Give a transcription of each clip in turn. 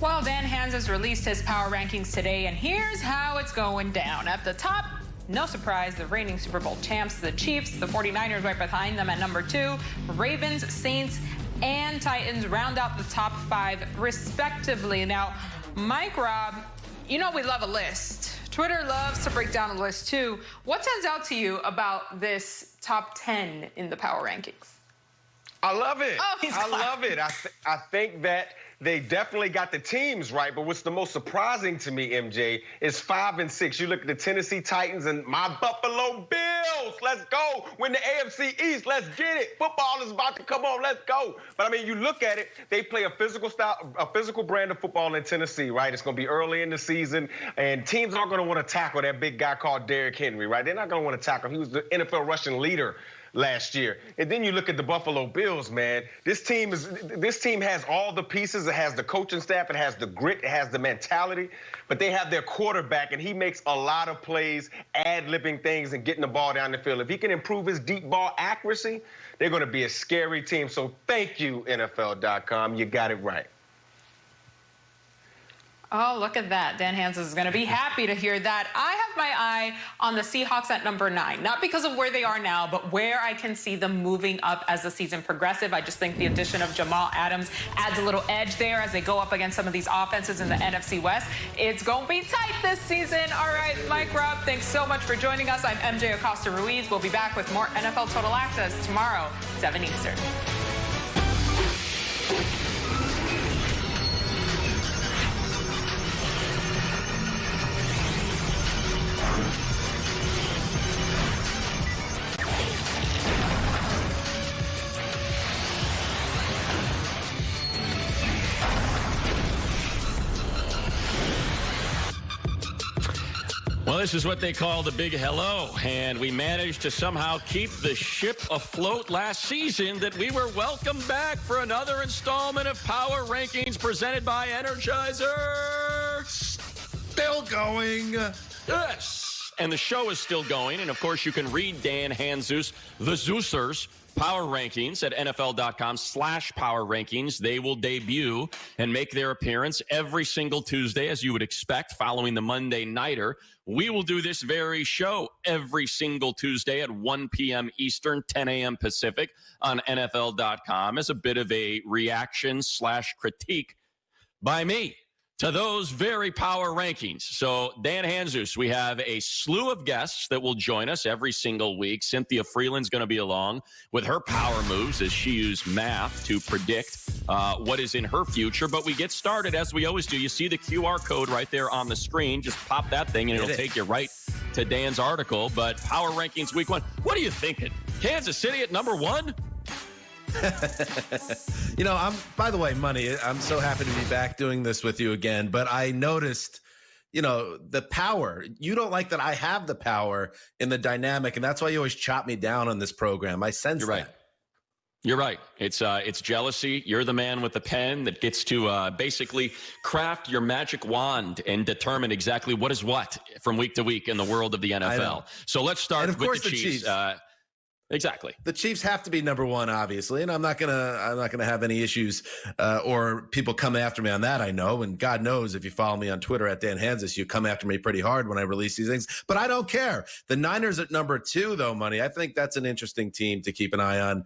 Well, Dan Hanzus released his power rankings today, and here's how it's going down. At the top, no surprise, the reigning Super Bowl champs, the Chiefs, the 49ers right behind them at number 2, Ravens, Saints, and Titans round out the top 5 respectively. Now, Mike, Rob, you know we love a list. Twitter loves to break down a list too. What stands out to you about this top 10 in the power rankings? I love it. Oh, I love it. I think that they definitely got the teams right, but what's the most surprising to me, MJ, is 5 and 6. You look at the Tennessee Titans and my Buffalo Bills. Let's go. Win the AFC East. Let's get it. Football is about to come on. Let's go. But I mean, you look at it, they play a physical style, a physical brand of football in Tennessee, right? It's going to be early in the season, and teams aren't going to want to tackle that big guy called Derrick Henry, right? They're not going to want to tackle him. He was the NFL rushing leader last year. And then you look at the Buffalo Bills, man. This team has all the pieces. It has the coaching staff. It has the grit. It has the mentality. But they have their quarterback, and he makes a lot of plays, ad-libbing things, and getting the ball down the field. If he can improve his deep ball accuracy, they're going to be a scary team. So thank you, NFL.com. You got it right. Oh, look at that. Dan Hanzus is going to be happy to hear that. I have my eye on the Seahawks at number 9, not because of where they are now, but where I can see them moving up as the season progresses. I just think the addition of Jamal Adams adds a little edge there as they go up against some of these offenses in the NFC West. It's going to be tight this season. All right, Mike, Rob, thanks so much for joining us. I'm MJ Acosta-Ruiz. We'll be back with more NFL Total Access tomorrow, 7 Eastern. Well, this is what they call the big hello, and we managed to somehow keep the ship afloat last season that we were welcomed back for another installment of Power Rankings presented by Energizer. Still going. Yes, and the show is still going, and of course you can read Dan Hanzus, the Zeusers, Power Rankings at NFL.com/Power Rankings. They will debut and make their appearance every single Tuesday, as you would expect, following the Monday Nighter. We will do this very show every single Tuesday at 1 p.m. Eastern, 10 a.m. Pacific on NFL.com as a bit of a reaction/critique by me to those very power rankings. So, Dan Hanzus, we have a slew of guests that will join us every single week. Cynthia Freeland's going to be along with her power moves as she used math to predict what is in her future. But we get started, as we always do. You see the QR code right there on the screen. Just pop that thing, and it'll take you right to Dan's article. But Power Rankings Week 1. What are you thinking? Kansas City at number 1? You know, by the way, Money, I'm so happy to be back doing this with you again, but I noticed, you know, the power. You don't like that I have the power in the dynamic, and that's why you always chop me down on this program. I sense that. You're right. It's jealousy. You're the man with the pen that gets to basically craft your magic wand and determine exactly what is what from week to week in the world of the NFL. So let's start with the Chiefs. Exactly. The Chiefs have to be number 1, obviously, and I'm not gonna have any issues or people come after me on that. I know, and God knows if you follow me on Twitter at Dan Hanzus, you come after me pretty hard when I release these things. But I don't care. The Niners at number 2, though, Money. I think that's an interesting team to keep an eye on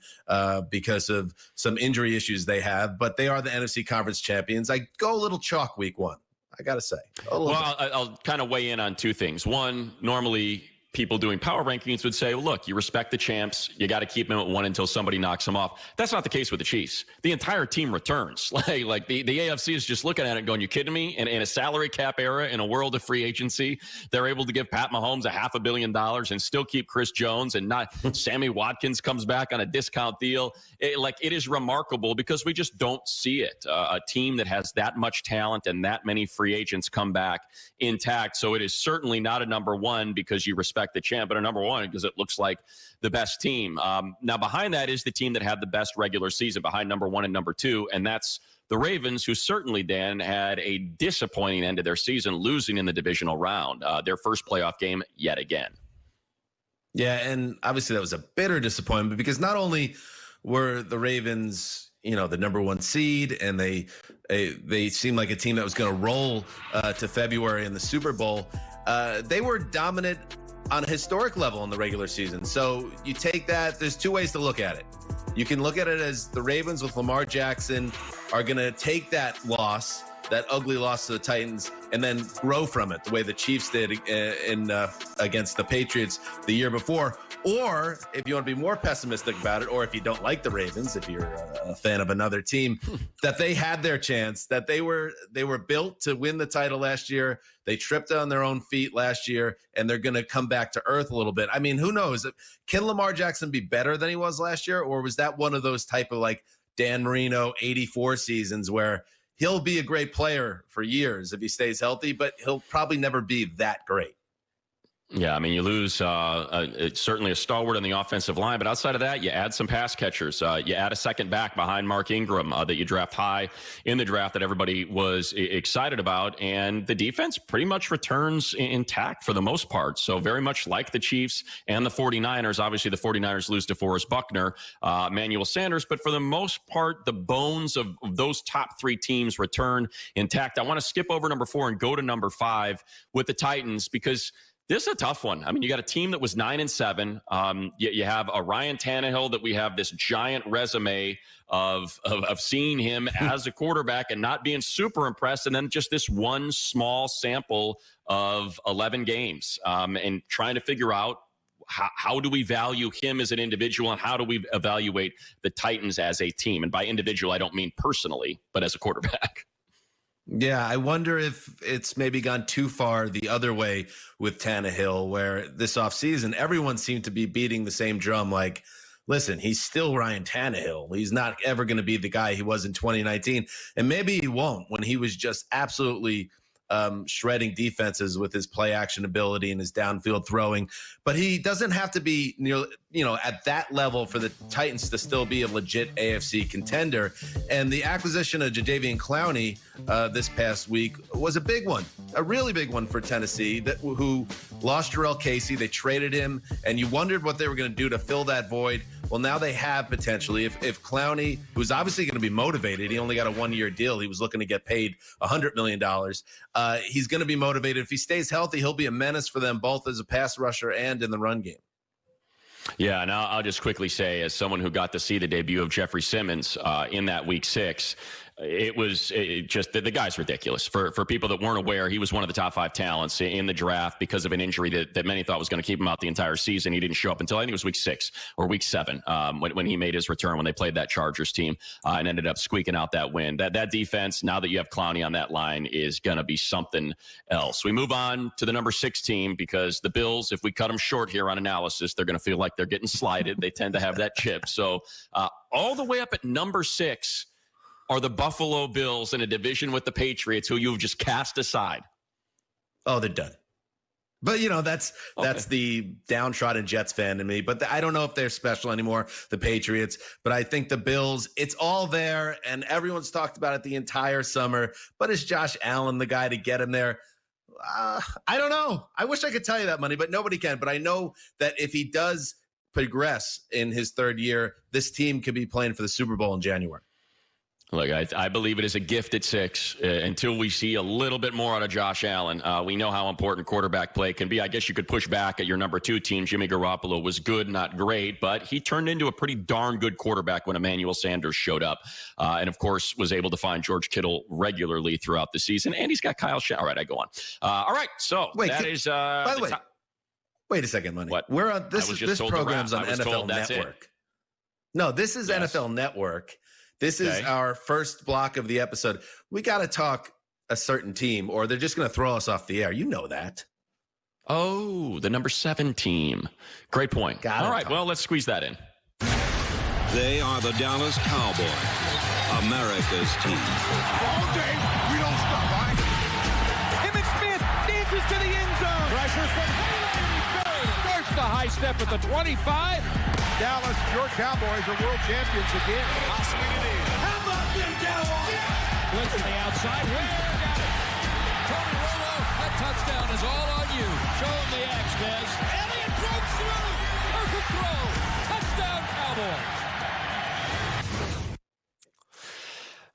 because of some injury issues they have. But they are the NFC Conference champions. I go a little chalk week 1. I gotta say. Well, I'll kind of weigh in on 2 things. One, normally people doing power rankings would say, well, look, you respect the champs. You got to keep them at 1 until somebody knocks them off. That's not the case with the Chiefs. The entire team returns. Like the AFC is just looking at it going, you kidding me? In a salary cap era, in a world of free agency, they're able to give Pat Mahomes $500 million and still keep Chris Jones, and not Sammy Watkins comes back on a discount deal. It is remarkable because we just don't see it. A team that has that much talent and that many free agents come back intact. So it is certainly not a number 1 because you respect the champ, but a number 1 because it looks like the best team. Now, behind that is the team that had the best regular season, behind number 1 and number 2, and that's the Ravens, who certainly, Dan, had a disappointing end of their season, losing in the divisional round, their first playoff game yet again. Yeah, and obviously that was a bitter disappointment because not only were the Ravens, the number 1 seed, and they seemed like a team that was going to roll to February in the Super Bowl. They were dominant on a historic level in the regular season. So you take that. There's 2 ways to look at it. You can look at it as the Ravens with Lamar Jackson are going to take that loss, that ugly loss to the Titans, and then grow from it the way the Chiefs did against the Patriots the year before. Or if you want to be more pessimistic about it, or if you don't like the Ravens, if you're a fan of another team, that they had their chance, that they were built to win the title last year. They tripped on their own feet last year, and they're going to come back to earth a little bit. I mean, who knows? Can Lamar Jackson be better than he was last year? Or was that one of those type of like Dan Marino 84 seasons where he'll be a great player for years if he stays healthy, but he'll probably never be that great? Yeah, I mean, you lose certainly a stalwart on the offensive line, but outside of that, you add some pass catchers. You add a second back behind Mark Ingram that you draft high in the draft that everybody was excited about, and the defense pretty much returns intact for the most part. So very much like the Chiefs and the 49ers. Obviously, the 49ers lose to Forrest Buckner, Emmanuel Sanders, but for the most part, the bones of those top 3 teams return intact. I want to skip over number 4 and go to number 5 with the Titans, because this is a tough one. I mean, you got a team that was 9-7. You have a Ryan Tannehill that we have this giant resume of seeing him as a quarterback and not being super impressed. And then just this one small sample of 11 games and trying to figure out how do we value him as an individual, and how do we evaluate the Titans as a team? And by individual, I don't mean personally, but as a quarterback. Yeah, I wonder if it's maybe gone too far the other way with Tannehill, where this offseason, everyone seemed to be beating the same drum. Like, listen, he's still Ryan Tannehill. He's not ever going to be the guy he was in 2019. And maybe he won't, when he was just absolutely shredding defenses with his play action ability and his downfield throwing. But he doesn't have to be at that level for the Titans to still be a legit AFC contender. And the acquisition of Jadeveon Clowney this past week was a big one, a really big one for Tennessee, who lost Jarrell Casey. They traded him, and you wondered what they were going to do to fill that void. Well, now they have potentially. If Clowney, who's obviously going to be motivated, he only got a 1-year deal. He was looking to get paid $100 million. He's going to be motivated. If he stays healthy, he'll be a menace for them both as a pass rusher and in the run game. Yeah, and I'll just quickly say, as someone who got to see the debut of Jeffrey Simmons in that Week 6, it just the guy's ridiculous. For people that weren't aware, he was one of the top 5 talents in the draft because of an injury that many thought was going to keep him out the entire season. He didn't show up until I think it was Week 6 or Week 7 when he made his return when they played that Chargers team and ended up squeaking out that win. That defense, now that you have Clowney on that line, is going to be something else. We move on to the number 6 team, because the Bills, if we cut them short here on analysis, they're going to feel like they're getting slighted. They tend to have that chip. So all the way up at number 6 are the Buffalo Bills in a division with the Patriots, who you've just cast aside. Oh, they're done. But, that's the downtrodden Jets fan in me. But I don't know if they're special anymore, the Patriots. But I think the Bills, it's all there, and everyone's talked about it the entire summer. But is Josh Allen the guy to get him there? I don't know. I wish I could tell you that, Money, but nobody can. But I know that if he does progress in his 3rd year, this team could be playing for the Super Bowl in January. Look, I believe it is a gift at 6 until we see a little bit more out of Josh Allen. We know how important quarterback play can be. I guess you could push back at your number 2 team. Jimmy Garoppolo was good, not great, but he turned into a pretty darn good quarterback when Emmanuel Sanders showed up. And, of course, was able to find George Kittle regularly throughout the season. And he's got Kyle Shanahan. All right, I go on. All right, so by the way, wait a second, Money. What? We're on this program's on NFL Network. No, this is NFL Network. This is our first block of the episode. We got to talk a certain team, or they're just going to throw us off the air. You know that. Oh, the number 7 team. Great point. All right, well, let's squeeze that in. They are the Dallas Cowboys, America's team. All day, we don't stop, all right? Emmitt Smith dances to the end zone. Pressure from Haley. Starts the high step at the 25. Dallas, your Cowboys are world champions again. I'll swing it in. How about them Cowboys? Blitz to the outside. Where got it? Tony Romo, that touchdown is all on you. Show him the X, Des. Elliott breaks through. Perfect throw. Touchdown, Cowboys.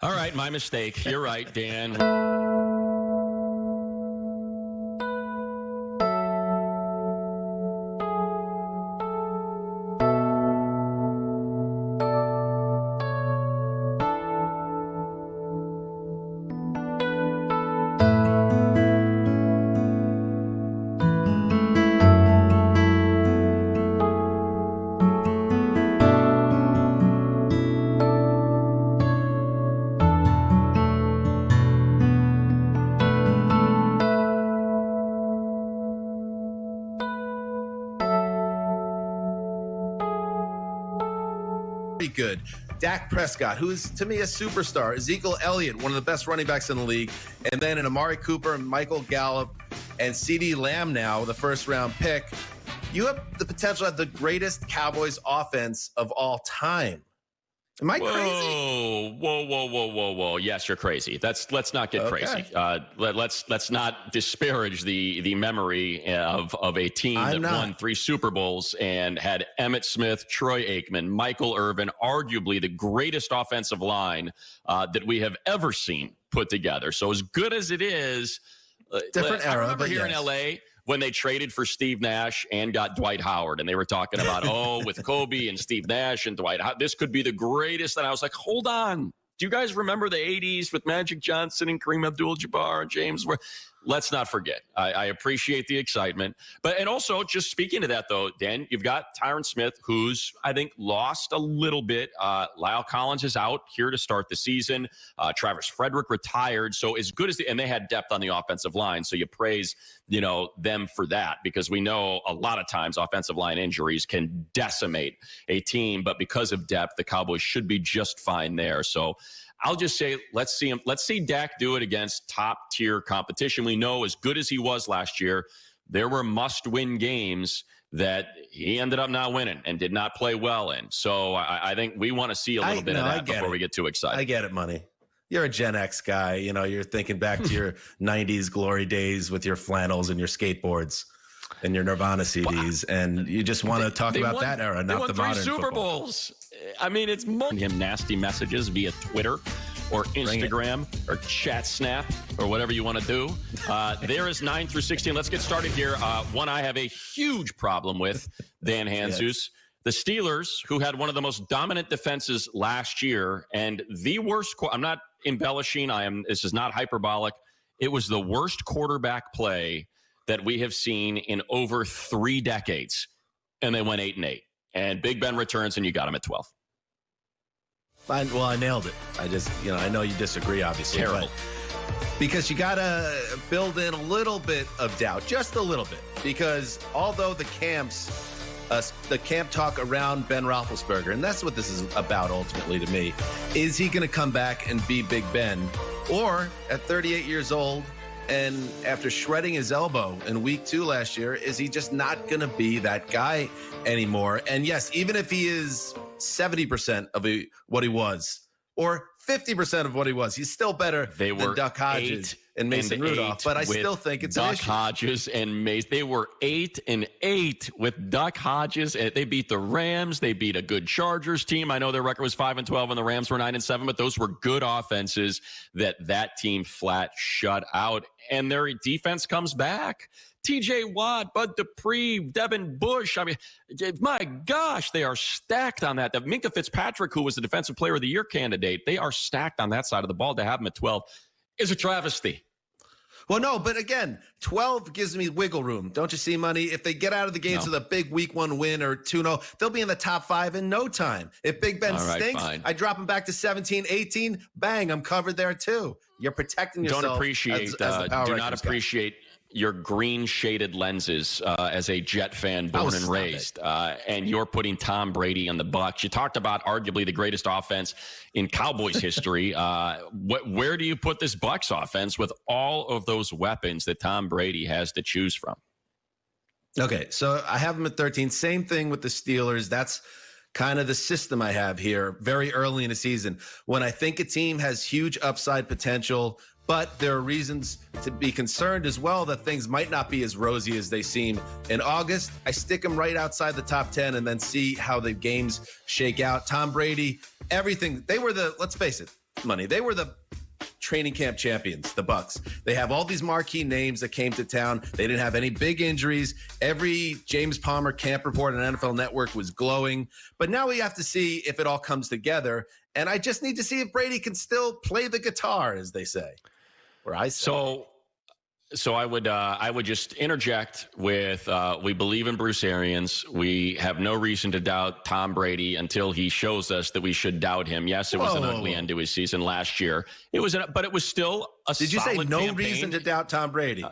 All right, my mistake. You're right, Dan. Good. Dak Prescott, who's to me a superstar. Ezekiel Elliott, one of the best running backs in the league. And then an Amari Cooper, Michael Gallup, and CeeDee Lamb now, the first-round pick. You have the potential to have the greatest Cowboys offense of all time. Am I crazy? Whoa. Yes, you're crazy. Let's not get crazy. Let's not disparage the memory of a team that won 3 Super Bowls and had Emmitt Smith, Troy Aikman, Michael Irvin, arguably the greatest offensive line that we have ever seen put together. So as good as it is, different era. I remember here in LA when they traded for Steve Nash and got Dwight Howard, and they were talking about, with Kobe and Steve Nash and Dwight Howard, this could be the greatest. And I was like, hold on. Do you guys remember the 80s with Magic Johnson and Kareem Abdul-Jabbar and James? Let's not forget. I appreciate the excitement. And also, just speaking to that, though, Dan, you've got Tyron Smith, who's, I think, lost a little bit. Lyle Collins is out here to start the season. Travis Frederick retired. So as good as and they had depth on the offensive line. So you praise, them for that, because we know a lot of times offensive line injuries can decimate a team. But because of depth, the Cowboys should be just fine there. So I'll just say, let's see Dak do it against top-tier competition. We know as good as he was last year, there were must-win games that he ended up not winning and did not play well in. So I think we want to see a little bit of that before we get too excited. I get it, Money. You're a Gen X guy. You're thinking back to your 90s glory days with your flannels and your skateboards and your Nirvana CDs, and you just want to talk about that era, not the modern Super football. Bowls. I mean, it's him nasty messages via Twitter or Instagram or chat snap or whatever you want to do. There is 9 through 16. Let's get started here. One I have a huge problem with, Dan Hanzus. Yes. The Steelers, who had one of the most dominant defenses last year and the worst. I'm not embellishing. This is not hyperbolic. It was the worst quarterback play that we have seen in over 3 decades. And they went 8-8. And Big Ben returns, and you got him at 12. I nailed it. I just, I know you disagree, obviously. Terrible. Because you got to build in a little bit of doubt, just a little bit. Because although the camp talk around Ben Roethlisberger, and that's what this is about ultimately to me, is he going to come back and be Big Ben? Or at 38 years old, and after shredding his elbow in week 2 last year, is he just not going to be that guy anymore? And yes, even if he is 70% of what he was, or 50% of what he was, he's still better than Duck Hodges and Mason Rudolph. But I still think it's an issue. Duck Hodges and Mason. They were 8-8 with Duck Hodges. They beat the Rams. They beat a good Chargers team. I know their record was 5-12 and the Rams were 9-7, but those were good offenses that team flat shut out. And their defense comes back. T.J. Watt, Bud Dupree, Devin Bush. I mean, my gosh, they are stacked on that. Minka Fitzpatrick, who was the Defensive Player of the Year candidate, they are stacked on that side of the ball. To have them at 12 is a travesty. Well, no, but again, 12 gives me wiggle room. Don't you see, Money? If they get out of the games with a big week 1 win or 2-0, they'll be in the top 5 in no time. If Big Ben stinks, I drop him back to 17, 18, bang, I'm covered there too. You're protecting yourself. Don't appreciate, do not appreciate your green shaded lenses as a Jet fan born and raised. And you're putting Tom Brady on the Bucs. You talked about arguably the greatest offense in Cowboys history. Where do you put this Bucs offense with all of those weapons that Tom Brady has to choose from? Okay, so I have them at 13. Same thing with the Steelers. That's kind of the system I have here very early in the season. When I think a team has huge upside potential, but there are reasons to be concerned as well that things might not be as rosy as they seem in August, I stick them right outside the top 10 and then see how the games shake out. Tom Brady, everything. They were let's face it, money. They were the training camp champions, the Bucs. They have all these marquee names that came to town. They didn't have any big injuries. Every James Palmer camp report on NFL Network was glowing. But now we have to see if it all comes together. And I just need to see if Brady can still play the guitar, as they say. Or I say. So I would just interject with we believe in Bruce Arians. We have no reason to doubt Tom Brady until he shows us that we should doubt him. Yes, it was an ugly end to his season last year. But it was still a Did you say solid no campaign. Reason to doubt Tom Brady?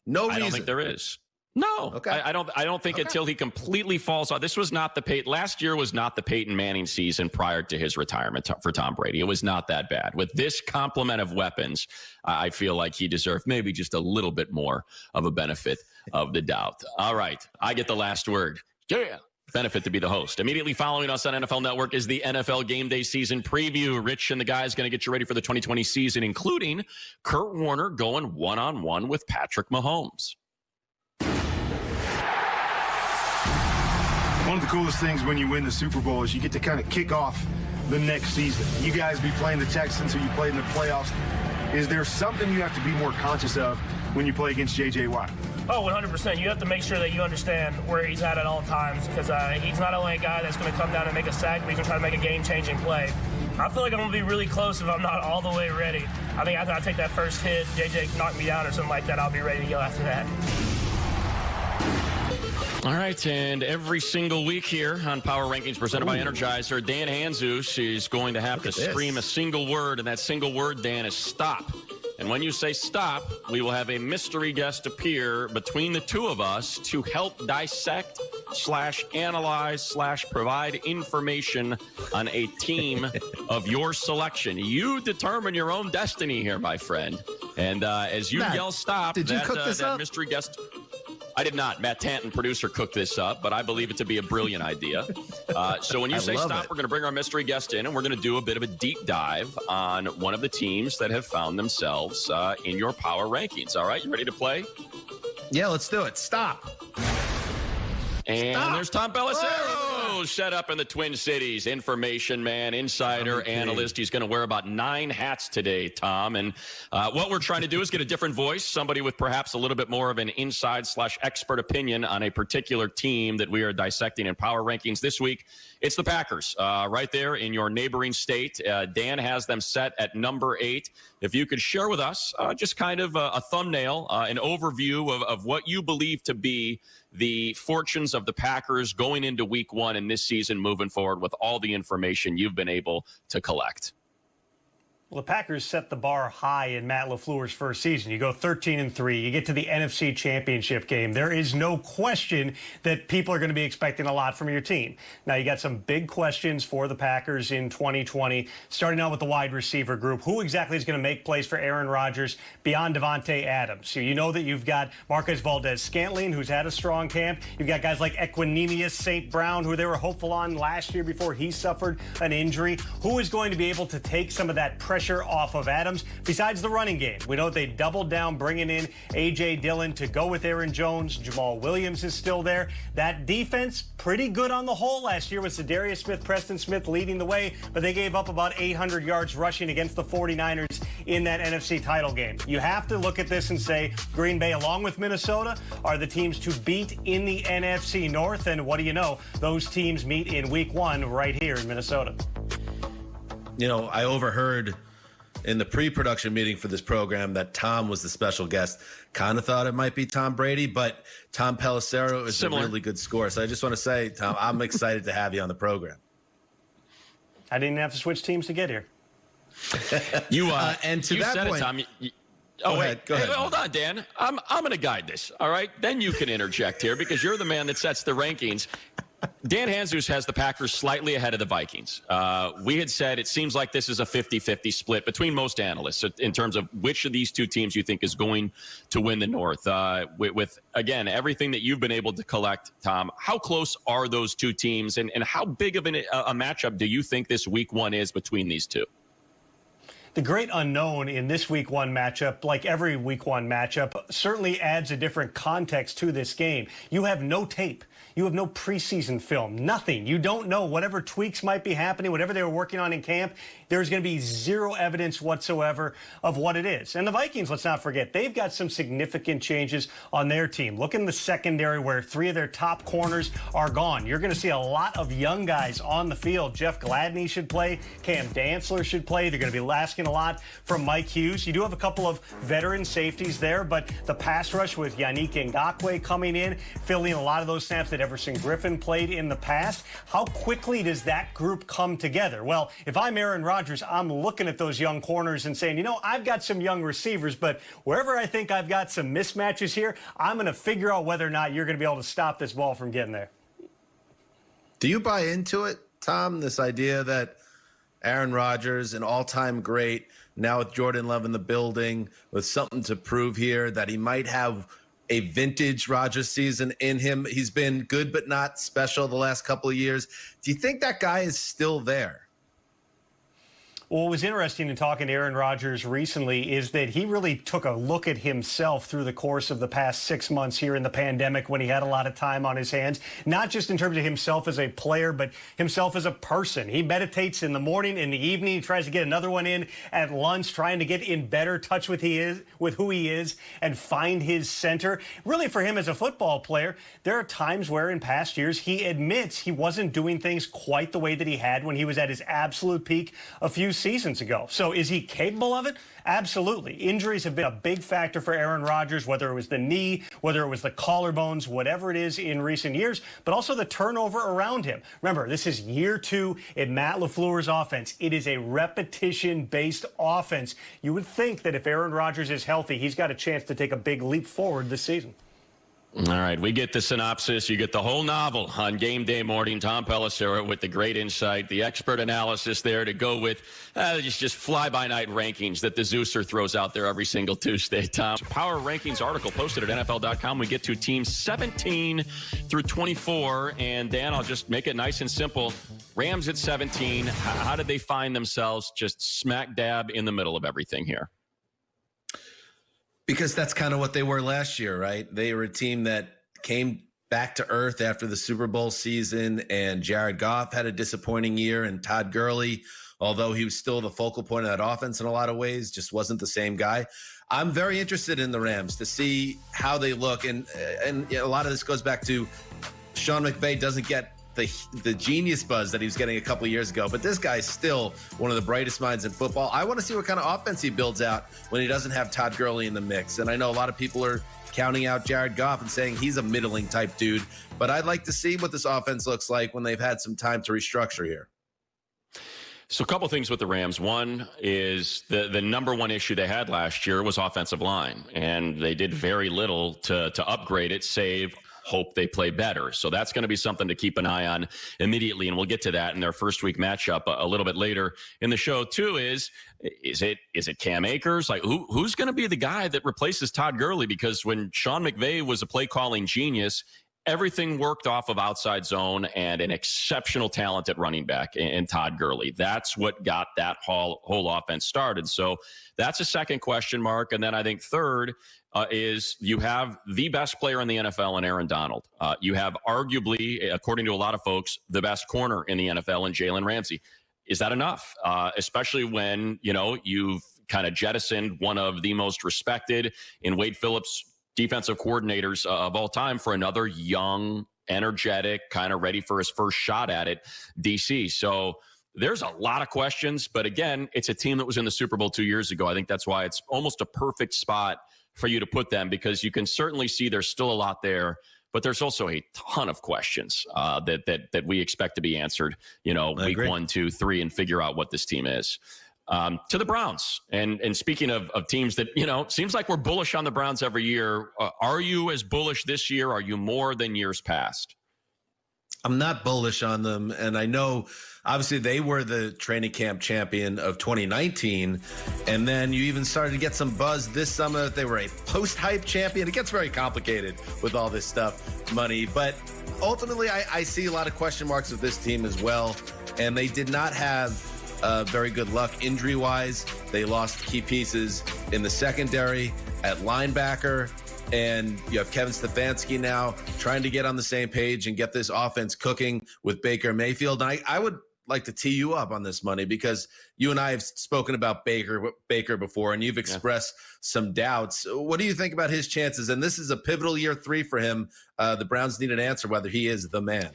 No reason. I don't think there is. No, okay. I don't think until he completely falls off. This was not the Peyton. Last year was not the Peyton Manning season prior to his retirement for Tom Brady. It was not that bad. With this complement of weapons, I feel like he deserved maybe just a little bit more of a benefit of the doubt. All right, I get the last word. Yeah. Benefit to be the host. Immediately following us on NFL Network is the NFL Game Day season preview. Rich and the guys going to get you ready for the 2020 season, including Kurt Warner going one-on-one with Patrick Mahomes. One of the coolest things when you win the Super Bowl is you get to kind of kick off the next season. You guys be playing the Texans who you played in the playoffs. Is there something you have to be more conscious of when you play against J.J. Watt? Oh, 100%. You have to make sure that you understand where he's at all times because he's not only a guy that's going to come down and make a sack, but he's going to try to make a game-changing play. I feel like I'm going to be really close if I'm not all the way ready. I think after I take that first hit, J.J. knock me down or something like that, I'll be ready to go after that. All right, and every single week here on Power Rankings presented by Energizer, Dan Hanzus is going to have to scream a single word, and that single word, Dan, is stop. And when you say stop, we will have a mystery guest appear between the two of us to help dissect / analyze / provide information on a team of your selection. You determine your own destiny here, my friend. And as you yell stop, did you cook this that up? mystery guest... I did not. Matt Tanton, producer, cooked this up, but I believe it to be a brilliant idea. So when you say stop, we're going to bring our mystery guest in, and we're going to do a bit of a deep dive on one of the teams that have found themselves in your power rankings. All right, you ready to play? Yeah, let's do it. Stop. And there's Tom Pelissero, set up in the Twin Cities. Information man, insider, analyst. He's going to wear about 9 hats today, Tom. And what we're trying to do is get a different voice, somebody with perhaps a little bit more of an inside / expert opinion on a particular team that we are dissecting in Power Rankings this week. It's the Packers, right there in your neighboring state. Dan has them set at number 8. If you could share with us just kind of a thumbnail, an overview of what you believe to be the fortunes of the Packers going into week 1 in this season moving forward with all the information you've been able to collect. Well, the Packers set the bar high in Matt LaFleur's first season. You go 13-3. You get to the NFC Championship game. There is no question that people are going to be expecting a lot from your team. Now, you got some big questions for the Packers in 2020, starting out with the wide receiver group. Who exactly is going to make plays for Aaron Rodgers beyond Devontae Adams? So you know that you've got Marquez Valdez-Scantling, who's had a strong camp. You've got guys like Equanimeous St. Brown, who they were hopeful on last year before he suffered an injury. Who is going to be able to take some of that pressure off of Adams besides the running game? We know they doubled down bringing in A.J. Dillon to go with Aaron Jones. Jamal Williams is still there. That defense, pretty good on the whole last year with Za'Darius Smith, Preston Smith leading the way, but they gave up about 800 yards rushing against the 49ers in that NFC title game. You have to look at this and say Green Bay, along with Minnesota, are the teams to beat in the NFC North. And what do you know? Those teams meet in week 1 right here in Minnesota. You know, I overheard in the pre-production meeting for this program that Tom was the special guest. Kind of thought it might be Tom Brady, but Tom Pelissero is a really good scorer. So I just want to say, Tom, I'm excited to have you on the program. I didn't have to switch teams to get here. And to you that said point, it, Tom. Go ahead. Hold on, Dan. I'm going to guide this. All right, then you can interject here because you're the man that sets the rankings. Dan Hanzus has the Packers slightly ahead of the Vikings. We had said it seems like this is a 50-50 split between most analysts in terms of which of these two teams you think is going to win the North. With again, everything that you've been able to collect, Tom, how close are those two teams, and how big of a matchup do you think this week 1 is between these two? The great unknown in this week one matchup, like every week one matchup, certainly adds a different context to this game. You have no tape. You have no preseason film, nothing. You don't know whatever tweaks might be happening, whatever they were working on in camp. There's going to be zero evidence whatsoever of what it is. And the Vikings, let's not forget, they've got some significant changes on their team. Look in the secondary where 3 of their top corners are gone. You're going to see a lot of young guys on the field. Jeff Gladney should play. Cam Dantzler should play. They're going to be asking a lot from Mike Hughes. You do have a couple of veteran safeties there, but the pass rush with Yannick Ngakoue coming in, filling a lot of those snaps that Everson Griffin played in the past. How quickly does that group come together? Well, if I'm Aaron Rodgers, I'm looking at those young corners and saying, you know, I've got some young receivers, but wherever I think I've got some mismatches here, I'm going to figure out whether or not you're going to be able to stop this ball from getting there. Do you buy into it, Tom, this idea that Aaron Rodgers, an all-time great, now with Jordan Love in the building, with something to prove here, that he might have a vintage Rodgers season in him? He's been good but not special the last couple of years. Do you think that guy is still there? Well, what was interesting in talking to Aaron Rodgers recently is that he really took a look at himself through the course of the past 6 months here in the pandemic when he had a lot of time on his hands, not just in terms of himself as a player, but himself as a person. He meditates in the morning, in the evening. He tries to get another one in at lunch, trying to get in better touch with who he is and find his center. Really, for him as a football player, there are times where in past years he admits he wasn't doing things quite the way that he had when he was at his absolute peak a few seasons ago. So is he capable of it? Absolutely. Injuries have been a big factor for Aaron Rodgers, whether it was the knee, whether it was the collarbones, whatever it is in recent years, but also the turnover around him. Remember, this is year 2 in Matt LaFleur's offense. It is a repetition-based offense. You would think that if Aaron Rodgers is healthy, he's got a chance to take a big leap forward this season. All right, we get the synopsis. You get the whole novel on game day morning. Tom Pelissero with the great insight, the expert analysis there to go with just fly-by-night rankings that the Zeuser throws out there every single Tuesday, Tom. Power Rankings article posted at NFL.com. We get to teams 17 through 24. And, Dan, I'll just make it nice and simple. Rams at 17. How did they find themselves just smack dab in the middle of everything here? Because that's kind of what they were last year, right? They were a team that came back to earth after the Super Bowl season, and Jared Goff had a disappointing year, and Todd Gurley, although he was still the focal point of that offense in a lot of ways, just wasn't the same guy. I'm very interested in the Rams to see how they look, and a lot of this goes back to Sean McVay doesn't get the genius buzz that he was getting a couple of years ago, but this guy's still one of the brightest minds in football. I want to see what kind of offense he builds out when he doesn't have Todd Gurley in the mix. And I know a lot of people are counting out Jared Goff and saying he's a middling type dude, but I'd like to see what this offense looks like when they've had some time to restructure here. So a couple things with the Rams. One is the number one issue they had last year was offensive line, and they did very little to upgrade it, save hope they play better. So that's going to be something to keep an eye on immediately, and we'll get to that in their first week matchup a little bit later in the show. Two is it Cam Akers? Like who's going to be the guy that replaces Todd Gurley? Because when Sean McVay was a play calling genius, everything worked off of outside zone and an exceptional talent at running back in Todd Gurley. That's what got that whole offense started. So that's a second question mark. And then I think third is you have the best player in the NFL in Aaron Donald. You have arguably, according to a lot of folks, the best corner in the NFL in Jalen Ramsey. Is that enough? Especially when, you've kind of jettisoned one of the most respected in Wade Phillips defensive coordinators of all time for another young, energetic, kind of ready for his first shot at it, DC. So there's a lot of questions, but again, it's a team that was in the Super Bowl 2 years ago. I think that's why it's almost a perfect spot for you to put them, because you can certainly see there's still a lot there, but there's also a ton of questions that we expect to be answered, week 1, 2, 3, and figure out what this team is. To the Browns. And speaking of teams that, seems like we're bullish on the Browns every year. Are you as bullish this year? Are you more than years past? I'm not bullish on them. And I know, obviously, they were the training camp champion of 2019. And then you even started to get some buzz this summer that they were a post-hype champion. It gets very complicated with all this stuff, money. But ultimately, I see a lot of question marks with this team as well. And they did not have very good luck injury-wise. They lost key pieces in the secondary at linebacker. And you have Kevin Stefanski now trying to get on the same page and get this offense cooking with Baker Mayfield. And I would like to tee you up on this, Money, because you and I have spoken about Baker before, and you've expressed some doubts. What do you think about his chances? And this is a pivotal year 3 for him. The Browns need an answer whether he is the man.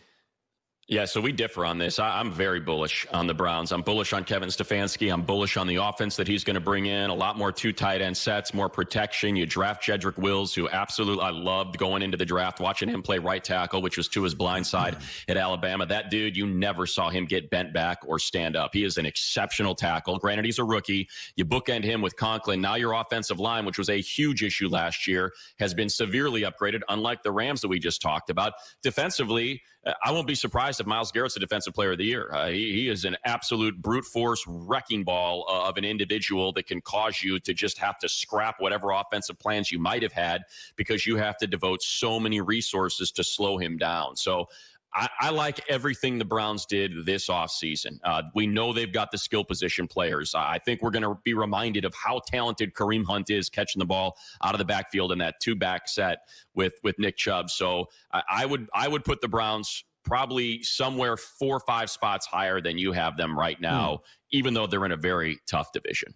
Yeah, so we differ on this. I'm very bullish on the Browns. I'm bullish on Kevin Stefanski. I'm bullish on the offense that he's going to bring in. A lot more 2 tight end sets, more protection. You draft Jedrick Wills, who absolutely I loved going into the draft, watching him play right tackle, which was to his blind side at Alabama. That dude, you never saw him get bent back or stand up. He is an exceptional tackle. Granted, he's a rookie. You bookend him with Conklin. Now your offensive line, which was a huge issue last year, has been severely upgraded, unlike the Rams that we just talked about. Defensively, I won't be surprised if Myles Garrett's a Defensive Player of the Year. He is an absolute brute force wrecking ball of an individual that can cause you to just have to scrap whatever offensive plans you might have had because you have to devote so many resources to slow him down. So I like everything the Browns did this offseason. We know they've got the skill position players. I think we're going to be reminded of how talented Kareem Hunt is catching the ball out of the backfield in that 2-back set with Nick Chubb. So I would put the Browns probably somewhere 4 or 5 spots higher than you have them right now, even though they're in a very tough division.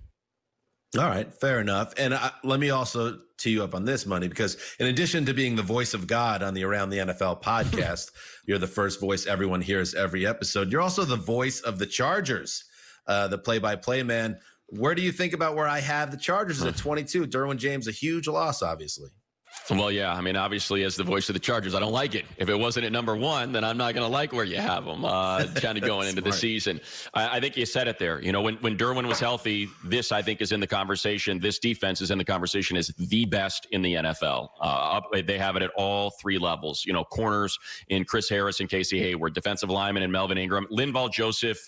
All right, fair enough. And let me also tee you up on this, Money, because in addition to being the voice of God on the Around the NFL podcast, you're the first voice everyone hears every episode. You're also the voice of the Chargers, the play-by-play man. Where do you think about where I have the Chargers at 22? Derwin James, a huge loss, obviously. Well, yeah. I mean, obviously, as the voice of the Chargers, I don't like it. If it wasn't at number 1, then I'm not going to like where you have them kind of going into the season. I think you said it there. You know, when Derwin was healthy, this, I think, is in the conversation. This defense is in the conversation as the best in the NFL. They have it at all 3 levels. You know, corners in Chris Harris and Casey Hayward, defensive lineman in Melvin Ingram. Linval Joseph,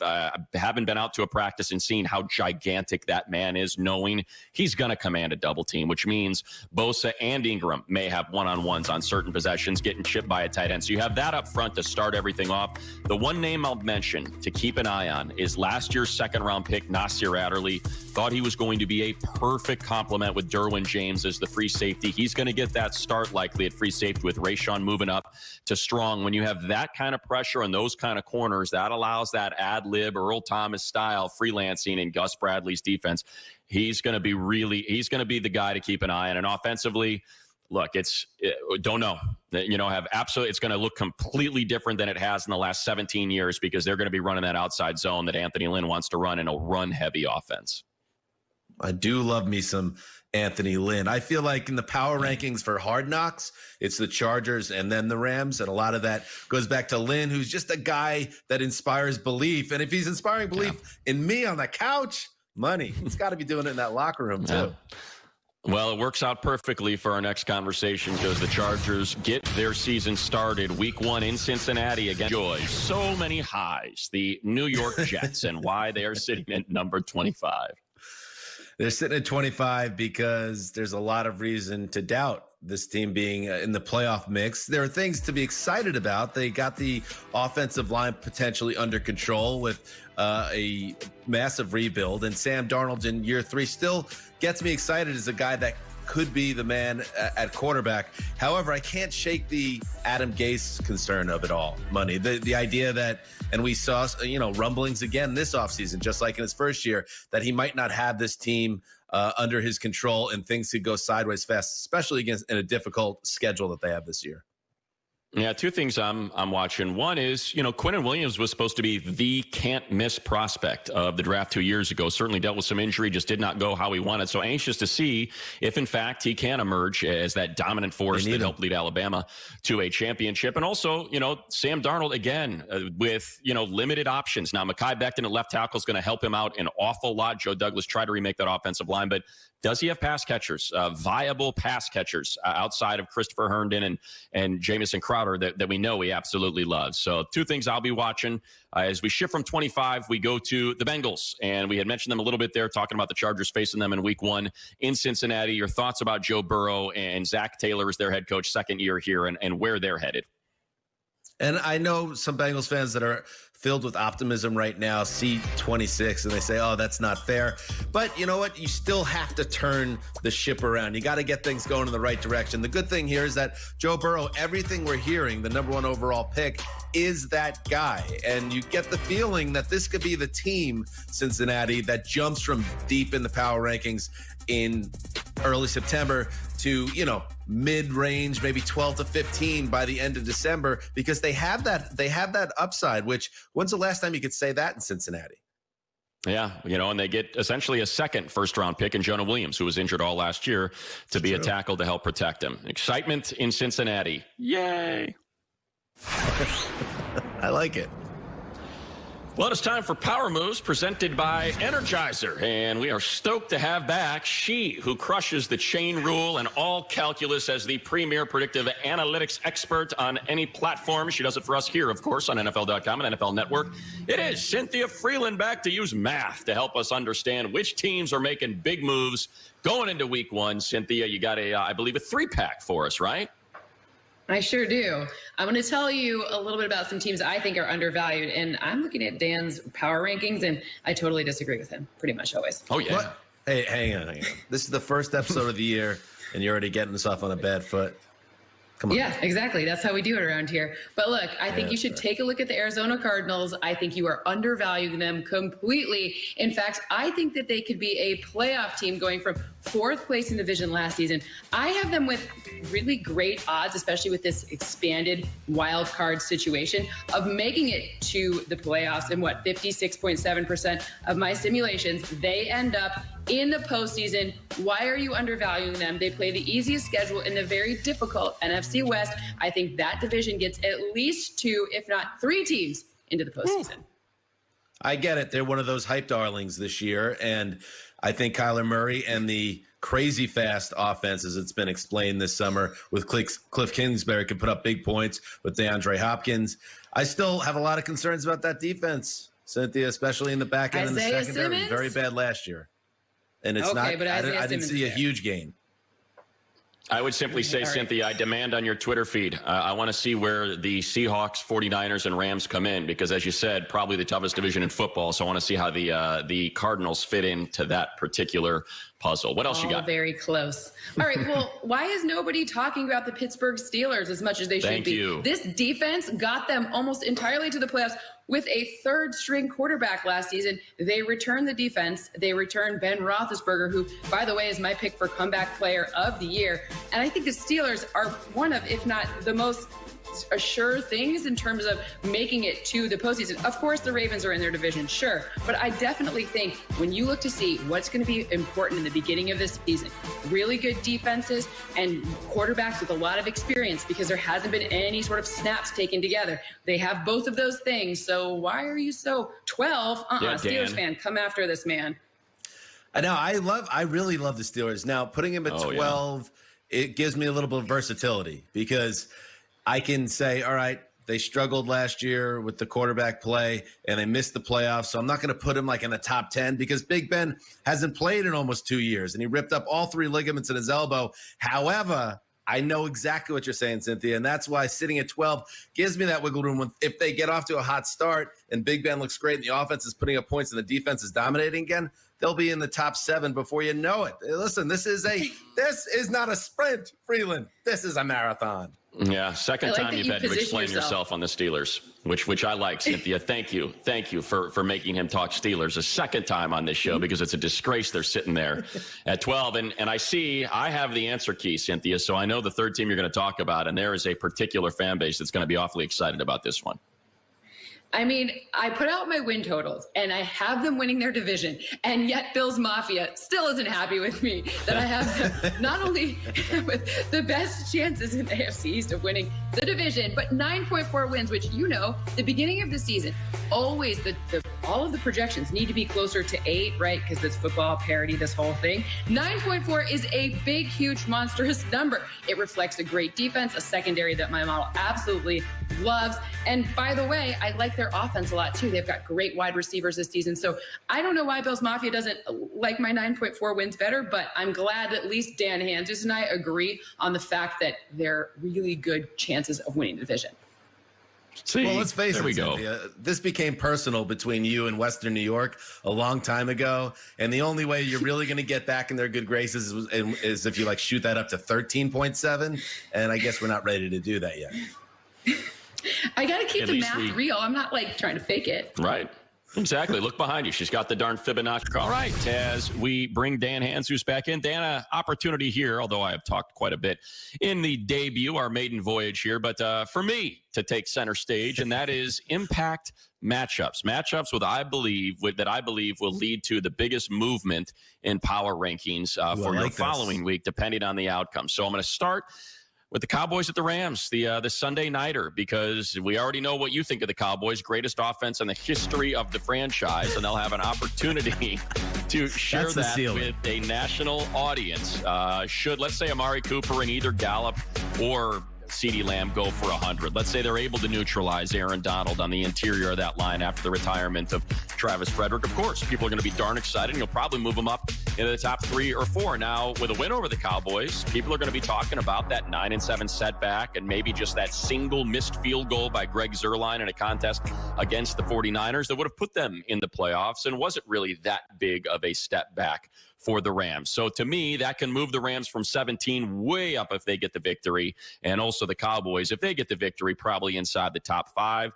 haven't been out to a practice and seen how gigantic that man is, knowing he's going to command a double team, which means Bosa and Ingram may have one-on-ones on certain possessions, getting chipped by a tight end. So you have that up front to start everything off. The one name I'll mention to keep an eye on is last year's 2nd-round pick, Nasir Adderley. Thought he was going to be a perfect complement with Derwin James as the free safety. He's going to get that start likely at free safety with Rashawn moving up to strong. When you have that kind of pressure and those kind of corners, that allows that ad-lib Earl Thomas style freelancing in Gus Bradley's defense. He's going to be the guy to keep an eye on. And offensively, look, don't know. It's going to look completely different than it has in the last 17 years because they're going to be running that outside zone that Anthony Lynn wants to run in a run-heavy offense. I do love me some Anthony Lynn. I feel like in the power rankings for Hard Knocks, it's the Chargers and then the Rams. And a lot of that goes back to Lynn, who's just a guy that inspires belief. And if he's inspiring belief in me on the couch, Money, he's got to be doing it in that locker room too. Yeah. Well, it works out perfectly for our next conversation because the Chargers get their season started week 1 in Cincinnati against Joy. So many highs, the New York Jets, and why they are sitting at number 25. They're sitting at 25 because there's a lot of reason to doubt this team being in the playoff mix. There are things to be excited about. They got the offensive line potentially under control with a massive rebuild, and Sam Darnold in year 3 still gets me excited as a guy that could be the man at quarterback. However, I can't shake the Adam Gase concern of it all, Money. The idea that, and we saw, rumblings again this offseason, just like in his first year, that he might not have this team under his control and things could go sideways fast, especially in a difficult schedule that they have this year. Yeah, 2 things I'm watching. One is, Quinnen Williams was supposed to be the can't-miss prospect of the draft 2 years ago. Certainly dealt with some injury, just did not go how he wanted. So anxious to see if, in fact, he can emerge as that dominant force that helped lead Alabama to a championship. And also, Sam Darnold, again, with, limited options. Now, Mekhi Becton at left tackle is going to help him out an awful lot. Joe Douglas tried to remake that offensive line, but does he have pass catchers, viable pass catchers outside of Christopher Herndon and Jamison Crowder that we know he absolutely loves? So 2 things I'll be watching. As we shift from 25, we go to the Bengals. And we had mentioned them a little bit there, talking about the Chargers facing them in week 1 in Cincinnati. Your thoughts about Joe Burrow and Zach Taylor as their head coach, 2nd year here, and where they're headed? And I know some Bengals fans that are filled with optimism right now see 26 and they say, oh, that's not fair. But you know what? You still have to turn the ship around. You got to get things going in the right direction. The good thing here is that Joe Burrow, everything we're hearing, the number 1 overall pick, is that guy. And you get the feeling that this could be the team, Cincinnati, that jumps from deep in the power rankings in early September to, mid-range, maybe 12 to 15 by the end of December, because they have that upside, which when's the last time you could say that in Cincinnati? Yeah, and they get essentially a second first-round pick in Jonah Williams, who was injured all last year, to be a tackle to help protect him. Excitement in Cincinnati. Yay. I like it. Well, it's time for Power Moves presented by Energizer, and we are stoked to have back she who crushes the chain rule and all calculus as the premier predictive analytics expert on any platform. She does it for us here, of course, on NFL.com and NFL Network. It is Cynthia Freeland back to use math to help us understand which teams are making big moves going into week 1. Cynthia, you got I believe, a 3-pack for us, right? I sure do. I'm going to tell you a little bit about some teams I think are undervalued. And I'm looking at Dan's power rankings, and I totally disagree with him pretty much always. Oh, yeah. What? Hey, hang on. This is the first episode of the year, and you're already getting us off on a bad foot. Come on. Yeah, exactly. That's how we do it around here. But look, I think you should take a look at the Arizona Cardinals. I think you are undervaluing them completely. In fact, I think that they could be a playoff team going from 4th place in the division last season. I have them with really great odds, especially with this expanded wild card situation, of making it to the playoffs. And 56.7% of my simulations, they end up in the postseason. Why are you undervaluing them? They play the easiest schedule in the very difficult NFC West. I think that division gets at least 2, if not 3 teams into the postseason. I get it. They're one of those hype darlings this year. And I think Kyler Murray and the crazy fast offense, as it's been explained this summer with Cliff Kingsbury, can put up big points with DeAndre Hopkins. I still have a lot of concerns about that defense, Cynthia, especially in the back end and the secondary. Simmons? Very bad last year. And it's okay, not, but I didn't see a huge gain. I would simply say, Cynthia, I demand on your Twitter feed, I want to see where the Seahawks, 49ers, and Rams come in, because as you said, probably the toughest division in football. So I want to see how the Cardinals fit into that particular puzzle. What else you got? Very close. All right. Well, why is nobody talking about the Pittsburgh Steelers as much as they should be? You. This defense got them almost entirely to the playoffs with a 3rd-string quarterback last season. They returned the defense. They returned Ben Roethlisberger, who, by the way, is my pick for comeback player of the year. And I think the Steelers are one of, if not the most sure things in terms of making it to the postseason. Of course, the Ravens are in their division, sure. But I definitely think when you look to see what's going to be important in the beginning of this season, really good defenses and quarterbacks with a lot of experience, because there hasn't been any sort of snaps taken together. They have both of those things. So why are you so 12? Steelers fan, come after this man. I know. I really love the Steelers. Now, putting him at 12, it gives me a little bit of versatility, because I can say, all right, they struggled last year with the quarterback play and they missed the playoffs. So I'm not going to put him like in the top 10, because Big Ben hasn't played in almost 2 years and he ripped up all 3 ligaments in his elbow. However, I know exactly what you're saying, Cynthia, and that's why sitting at 12 gives me that wiggle room. If they get off to a hot start and Big Ben looks great and the offense is putting up points and the defense is dominating again, they'll be in the top 7 before you know it. Listen, this is not a sprint, Freeland. This is a marathon. Yeah, second time you've had to explain yourself on the Steelers, which I like, Cynthia. Thank you for making him talk Steelers a second time on this show, because it's a disgrace they're sitting there at 12. And I have the answer key, Cynthia, so I know the third team you're going to talk about, and there is a particular fan base that's going to be awfully excited about this one. I mean, I put out my win totals and I have them winning their division, and yet Bills Mafia still isn't happy with me that I have them not only with the best chances in the AFC East of winning the division, but 9.4 wins, which, the beginning of the season, always all of the projections need to be closer to 8, right? Because it's football parity, this whole thing. 9.4 is a big, huge, monstrous number. It reflects a great defense, a secondary that my model absolutely loves. And by the way, I like their offense a lot too. They've got great wide receivers this season. So I don't know why Bills Mafia doesn't like my 9.4 wins better, but I'm glad that at least Dan Hanzus and I agree on the fact that they're really good chances of winning the division. See, well, let's face there it, we go. Cynthia, this became personal between you and Western New York a long time ago, and the only way you're really going to get back in their good graces is if you shoot that up to 13.7, and I guess we're not ready to do that yet. I got to keep At the least math real. I'm not trying to fake it. Right. Exactly. Look behind you. She's got the darn Fibonacci. All right. As we bring Dan Hanzus back in, Dan, an opportunity here, although I have talked quite a bit in the debut, our maiden voyage here, but for me to take center stage, and that is impact matchups. Matchups that I believe will lead to the biggest movement in power rankings for your following week, depending on the outcome. So I'm going to start with the Cowboys at the Rams, the Sunday nighter, because we already know what you think of the Cowboys, greatest offense in the history of the franchise, and they'll have an opportunity to share that with a national audience. Should, let's say, Amari Cooper and either Gallup or CeeDee Lamb go for 100. Let's say they're able to neutralize Aaron Donald on the interior of that line after the retirement of Travis Frederick. Of course, people are going to be darn excited, and you'll probably move them up into the top 3 or 4. Now, with a win over the Cowboys, people are going to be talking about that 9-7 setback and maybe just that single missed field goal by Greg Zuerlein in a contest against the 49ers that would have put them in the playoffs and wasn't really that big of a step back for the Rams. So to me, that can move the Rams from 17 way up if they get the victory, and also the Cowboys, if they get the victory, probably inside the top 5.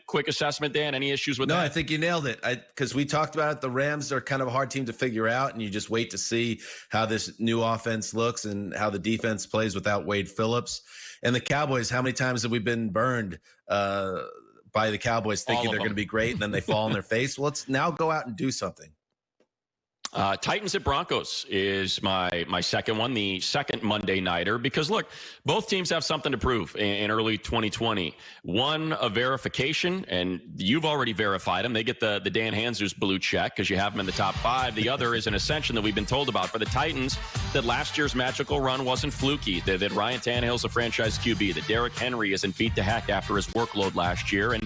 Quick assessment, Dan, any issues with that? No, I think you nailed it. Because we talked about it, the Rams are kind of a hard team to figure out, and you just wait to see how this new offense looks and how the defense plays without Wade Phillips. And the Cowboys, how many times have we been burned by the Cowboys thinking they're going to be great, and then they fall on their face? Well, let's now go out and do something. Titans at Broncos is my second one, the second Monday nighter, because look, both teams have something to prove in early 2020. One, a verification, and you've already verified them. They get the Dan Hanzus blue check because you have them in the top 5. The other is an ascension that we've been told about for the Titans, that last year's magical run wasn't fluky, that Ryan Tannehill's a franchise QB, that Derrick Henry isn't beat to heck after his workload last year,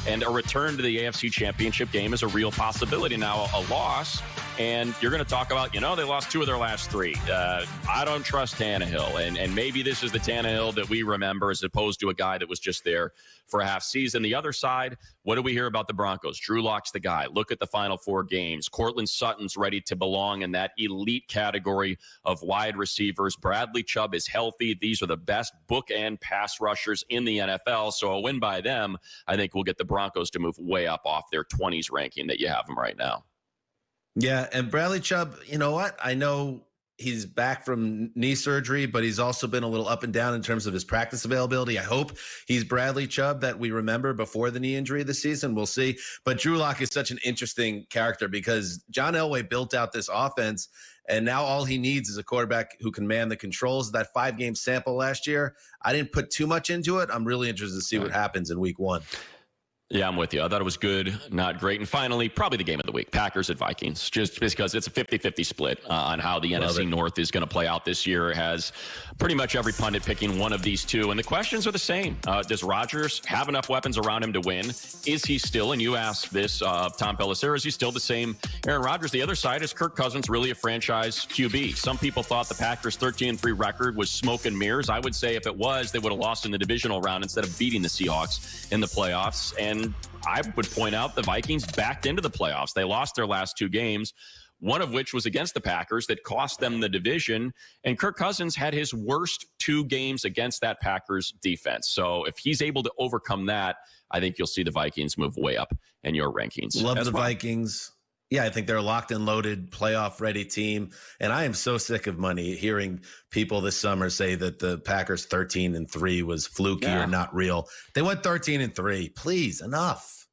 and a return to the AFC Championship game is a real possibility. Now, a loss, and you're going to talk about, they lost 2 of their last 3. I don't trust Tannehill, and maybe this is the Tannehill that we remember as opposed to a guy that was just there for a half season. The other side, what do we hear about the Broncos? Drew Lock's the guy. Look at the final 4 games. Cortland Sutton's ready to belong in that elite category of wide receivers. Bradley Chubb is healthy. These are the best book and pass rushers in the NFL. So a win by them, I think, will get the Broncos to move way up off their 20s ranking that you have them right now. Yeah, and Bradley Chubb, you know what? I know he's back from knee surgery, but he's also been a little up and down in terms of his practice availability. I hope he's Bradley Chubb that we remember before the knee injury this season. We'll see. But Drew Lock is such an interesting character because John Elway built out this offense, and now all he needs is a quarterback who can man the controls. That 5-game sample last year, I didn't put too much into it. I'm really interested to see what happens in week 1. Yeah, I'm with you. I thought it was good, not great. And finally, probably the game of the week, Packers at Vikings, just because it's a 50-50 split on how the NFC North is going to play out this year. It has pretty much every pundit picking one of these 2. And the questions are the same. Does Rodgers have enough weapons around him to win? Is he still, and you asked this of Tom Pelissero, is he still the same Aaron Rodgers? The other side, is Kirk Cousins really a franchise QB? Some people thought the Packers' 13-3 record was smoke and mirrors. I would say if it was, they would have lost in the divisional round instead of beating the Seahawks in the playoffs. And I would point out the Vikings backed into the playoffs. They lost their last 2 games, one of which was against the Packers that cost them the division. And Kirk Cousins had his worst 2 games against that Packers defense. So if he's able to overcome that, I think you'll see the Vikings move way up in your rankings. Love the Vikings. Yeah, I think they're a locked and loaded, playoff-ready team. And I am so sick of hearing people this summer say that the Packers 13-3 was fluky or not real. They went 13-3. Please, enough.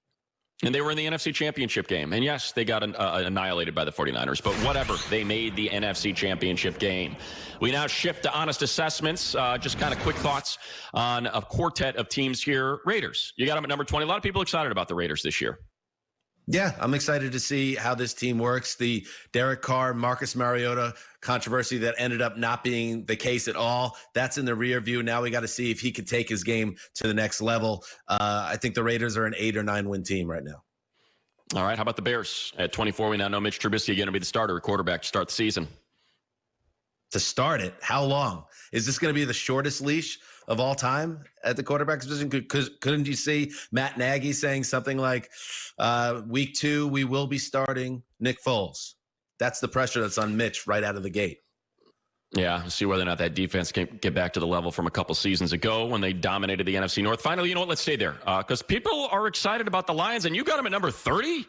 And they were in the NFC Championship game. And yes, they got annihilated by the 49ers. But whatever, they made the NFC Championship game. We now shift to honest assessments. Just kind of quick thoughts on a quartet of teams here. Raiders, you got them at number 20. A lot of people excited about the Raiders this year. Yeah, I'm excited to see how this team works. The Derek Carr, Marcus Mariota controversy that ended up not being the case at all, that's in the rear view. Now we got to see if he could take his game to the next level. I think the Raiders are an 8 or 9 win team right now. All right, how about the Bears? At 24, we now know Mitch Trubisky going to be the starter, quarterback to start the season. to start it. How long? Is this going to be the shortest leash of all time at the quarterback position? Couldn't you see Matt Nagy saying something like, week 2, we will be starting Nick Foles? That's the pressure that's on Mitch right out of the gate. Yeah, see whether or not that defense can get back to the level from a couple seasons ago when they dominated the NFC North. Finally, you know what? Let's stay there because people are excited about the Lions, and you got them at number 30.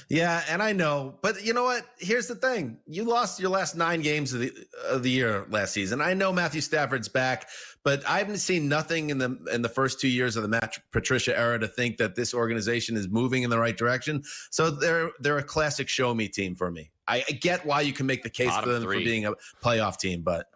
Yeah, and I know, but you know what? Here's the thing: you lost your last 9 games of the year last season. I know Matthew Stafford's back, but I haven't seen nothing in the first 2 years of the Matt Patricia era to think that this organization is moving in the right direction. So they're a classic show me team for me. I get why you can make the case for them for being a playoff team, but